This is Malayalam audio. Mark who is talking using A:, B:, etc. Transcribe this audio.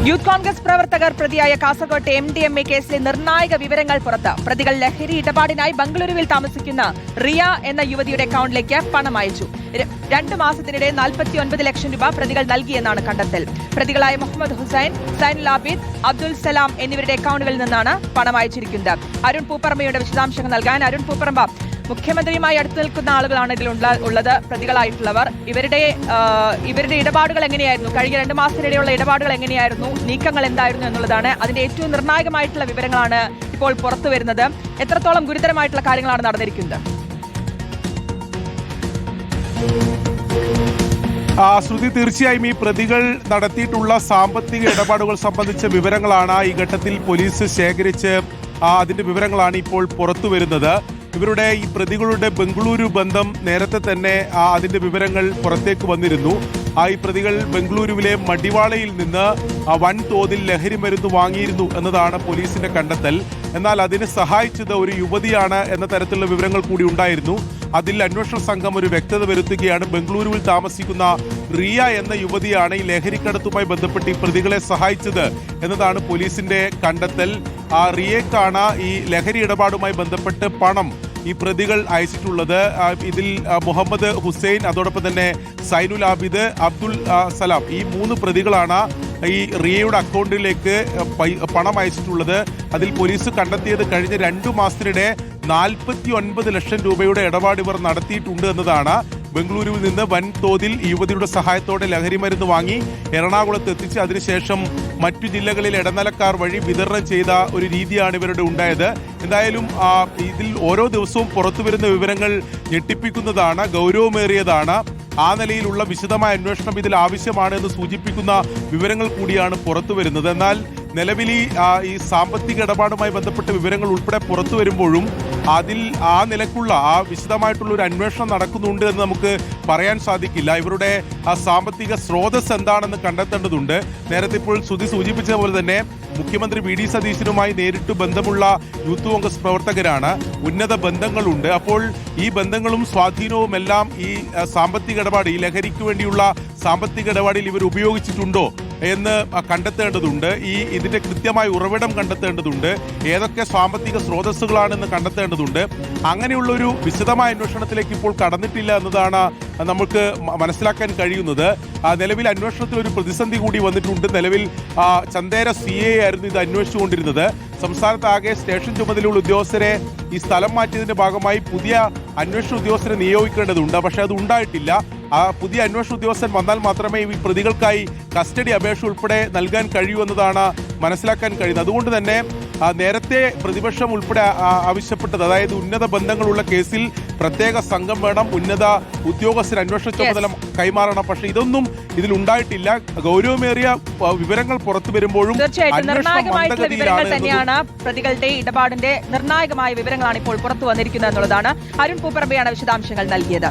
A: യൂത്ത് കോൺഗ്രസ് പ്രവർത്തകർ പ്രതിയായ കാസർകോട്ടെ MDMA കേസിലെ നിർണായക വിവരങ്ങൾ പുറത്ത്. പ്രതികൾ ലഹരി ഇടപാടിനായി ബംഗളൂരുവിൽ താമസിക്കുന്ന റിയ എന്ന യുവതിയുടെ അക്കൗണ്ടിലേക്ക് പണം അയച്ചു. 2 മാസത്തിനിടെ 49 ലക്ഷം രൂപ പ്രതികൾ നൽകിയെന്നാണ് കണ്ടെത്തൽ. പ്രതികളായ മുഹമ്മദ് ഹുസൈൻ, സൈനുൽ ആബിദ്, അബ്ദുൽ സലാം എന്നിവരുടെ അക്കൗണ്ടുകളിൽ നിന്നാണ് പണം അയച്ചിരിക്കുന്നത്. അരുൺ പൂപ്പറമ്പയുടെ വിശദാംശങ്ങൾ നൽകാൻ. അരുൺ പൂപ്പറമ്പ, മുഖ്യമന്ത്രിയുമായി അടുത്തു നിൽക്കുന്ന ആളുകളാണ് ഇതിലുള്ളത്, പ്രതികളായിട്ടുള്ളവർ. ഇവരുടെ ഇടപാടുകൾ എങ്ങനെയായിരുന്നു, കഴിഞ്ഞ 2 മാസത്തിനിടെയുള്ള ഇടപാടുകൾ എങ്ങനെയായിരുന്നു, നീക്കങ്ങൾ എന്തായിരുന്നു എന്നുള്ളതാണ്. അതിന്റെ ഏറ്റവും നിർണായകമായിട്ടുള്ള വിവരങ്ങളാണ് ഇപ്പോൾ പുറത്തു വരുന്നത്. എത്രത്തോളം ഗുരുതരമായിട്ടുള്ള കാര്യങ്ങളാണ് നടന്നിരിക്കുന്നത്?
B: ശ്രുതി, തീർച്ചയായും ഈ പ്രതികൾ നടത്തിയിട്ടുള്ള സാമ്പത്തിക ഇടപാടുകൾ സംബന്ധിച്ച വിവരങ്ങളാണ് ഈ ഘട്ടത്തിൽ പോലീസ് ശേഖരിച്ച് അതിന്റെ വിവരങ്ങളാണ് ഇപ്പോൾ പുറത്തു വരുന്നത്. ഇവരുടെ ഈ പ്രതികളുടെ ബംഗളൂരു ബന്ധം നേരത്തെ തന്നെ അതിന്റെ വിവരങ്ങൾ പുറത്തേക്ക് വന്നിരുന്നു. ഈ പ്രതികൾ ബംഗളൂരുവിലെ മടിവാളയിൽ നിന്ന് വൻതോതിൽ ലഹരി മരുന്ന് വാങ്ങിയിരുന്നു എന്നതാണ് പോലീസിന്റെ കണ്ടെത്തൽ. എന്നാൽ അതിന് സഹായിച്ചത് ഒരു യുവതിയാണ് എന്ന തരത്തിലുള്ള വിവരങ്ങൾ കൂടി ഉണ്ടായിരുന്നു. അതിൽ അന്വേഷണ സംഘം ഒരു വ്യക്തത വരുത്തുകയാണ്. ബംഗളൂരുവിൽ താമസിക്കുന്ന റിയ എന്ന യുവതിയാണ് ഈ ലഹരിക്കടത്തുമായി ബന്ധപ്പെട്ട് ഈ പ്രതികളെ സഹായിച്ചത് എന്നതാണ് പോലീസിന്റെ കണ്ടെത്തൽ. റിയക്കാണ് ഈ ലഹരി ഇടപാടുമായി ബന്ധപ്പെട്ട് പണം ഈ പ്രതികൾ അയച്ചിട്ടുള്ളത്. ഇതിൽ മുഹമ്മദ് ഹുസൈൻ, അതോടൊപ്പം തന്നെ സൈനുൽ ആബിദ്, അബ്ദുൽ സലാം, ഈ 3 പ്രതികളാണ് ഈ റിയയുടെ അക്കൗണ്ടിലേക്ക് പണം അയച്ചിട്ടുള്ളത്. അതിൽ പോലീസ് കണ്ടെത്തിയത് കഴിഞ്ഞ 2 മാസത്തിനിടെ 49 ലക്ഷം രൂപയുടെ ഇടപാട് ഇവർ നടത്തിയിട്ടുണ്ട് എന്നതാണ്. ബംഗളൂരുവിൽ നിന്ന് വൻതോതിൽ യുവതിയുടെ സഹായത്തോടെ ലഹരി മരുന്ന് വാങ്ങി എറണാകുളത്ത് എത്തിച്ച് അതിനുശേഷം മറ്റു ജില്ലകളിൽ ഇടനിലക്കാർ വഴി വിതരണം ചെയ്ത ഒരു രീതിയാണ് ഇവരുടെ ഉണ്ടായത്. എന്തായാലും ഇതിൽ ഓരോ ദിവസവും പുറത്തു വരുന്ന വിവരങ്ങൾ ഞെട്ടിപ്പിക്കുന്നതാണ്, ഗൗരവമേറിയതാണ്. ആ നിലയിലുള്ള വിശദമായ അന്വേഷണം ഇതിൽ ആവശ്യമാണ് എന്ന് സൂചിപ്പിക്കുന്ന വിവരങ്ങൾ കൂടിയാണ് പുറത്തു വരുന്നത്. എന്നാൽ നിലവിൽ ഈ സാമ്പത്തിക ഇടപാടുമായി ബന്ധപ്പെട്ട വിവരങ്ങൾ ഉൾപ്പെടെ പുറത്തു വരുമ്പോഴും അതിൽ ആ നിലക്കുള്ള വിശദമായിട്ടുള്ള ഒരു അന്വേഷണം നടക്കുന്നുണ്ട് എന്ന് നമുക്ക് പറയാൻ സാധിക്കില്ല. ഇവരുടെ സാമ്പത്തിക സ്രോതസ് എന്താണെന്ന് കണ്ടെത്തേണ്ടതുണ്ട്. നേരത്തെ ഇപ്പോൾ ശ്രുതി സൂചിപ്പിച്ച പോലെ തന്നെ മുഖ്യമന്ത്രി VD സതീശനുമായി നേരിട്ട് ബന്ധമുള്ള യൂത്ത് കോൺഗ്രസ് പ്രവർത്തകരാണ്. ഉന്നത ബന്ധങ്ങളുണ്ട്. അപ്പോൾ ഈ ബന്ധങ്ങളും സ്വാധീനവും എല്ലാം ഈ സാമ്പത്തിക ഇടപാട്, ഈ ലഹരിക്ക് വേണ്ടിയുള്ള സാമ്പത്തിക ഇടപാടിൽ ഇവർ ഉപയോഗിച്ചിട്ടുണ്ടോ എന്ന് കണ്ടെത്തേണ്ടതുണ്ട്. ഇതിന്റെ കൃത്യമായ ഉറവിടം കണ്ടെത്തേണ്ടതുണ്ട്. ഏതൊക്കെ സാമ്പത്തിക സ്രോതസ്സുകളാണെന്ന് കണ്ടെത്തേണ്ടതുണ്ട്. അങ്ങനെയുള്ള ഒരു വിശദമായ അന്വേഷണത്തിലേക്ക് ഇപ്പോൾ കടന്നിട്ടില്ല എന്നതാണ് നമുക്ക് മനസ്സിലാക്കാൻ കഴിയുന്നത്. നിലവിൽ അന്വേഷണത്തിൽ ഒരു പ്രതിസന്ധി കൂടി വന്നിട്ടുണ്ട്. നിലവിൽ ചന്ദേര CA ആയിരുന്നു ഇത് അന്വേഷിച്ചുകൊണ്ടിരുന്നത്. സംസ്ഥാനത്താകെ സ്റ്റേഷൻ ചുമതലയുള്ള ഉദ്യോഗസ്ഥരെ ഈ സ്ഥലം മാറ്റിയതിന്റെ ഭാഗമായി പുതിയ അന്വേഷണ ഉദ്യോഗസ്ഥരെ നിയോഗിക്കേണ്ടതുണ്ട്. പക്ഷെ അത് ഉണ്ടായിട്ടില്ല. പുതിയ അന്വേഷണ ഉദ്യോഗസ്ഥൻ വന്നാൽ മാത്രമേ ഈ പ്രതികൾക്കായി കസ്റ്റഡി അപേക്ഷ ഉൾപ്പെടെ നൽകാൻ കഴിയൂ എന്നതാണ് മനസ്സിലാക്കാൻ കഴിയുന്നത്. അതുകൊണ്ട് തന്നെ നേരത്തെ പ്രതിപക്ഷം ഉൾപ്പെടെ ആവശ്യപ്പെട്ടത്, അതായത് ഉന്നത ബന്ധങ്ങളുള്ള കേസിൽ പ്രത്യേക സംഘം വേണം, ഉന്നത ഉദ്യോഗസ്ഥർ അന്വേഷണ ചുമതല കൈമാറണം. പക്ഷെ ഇതൊന്നും ഇതിലുണ്ടായിട്ടില്ല. ഗൗരവമേറിയ വിവരങ്ങൾ പുറത്തു വരുമ്പോഴും
A: നിർണായകമായിട്ടുള്ള വിവരങ്ങൾ തന്നെയാണ്, പ്രതികളുടെ ഇടപാടിന്റെ നിർണായകമായ വിവരങ്ങളാണ് ഇപ്പോൾ പുറത്തു വന്നിരിക്കുന്നത് എന്നുള്ളതാണ്. അരുൺ പൂപ്പറമ്പയാണ് വിശദാംശങ്ങൾ നൽകിയത്.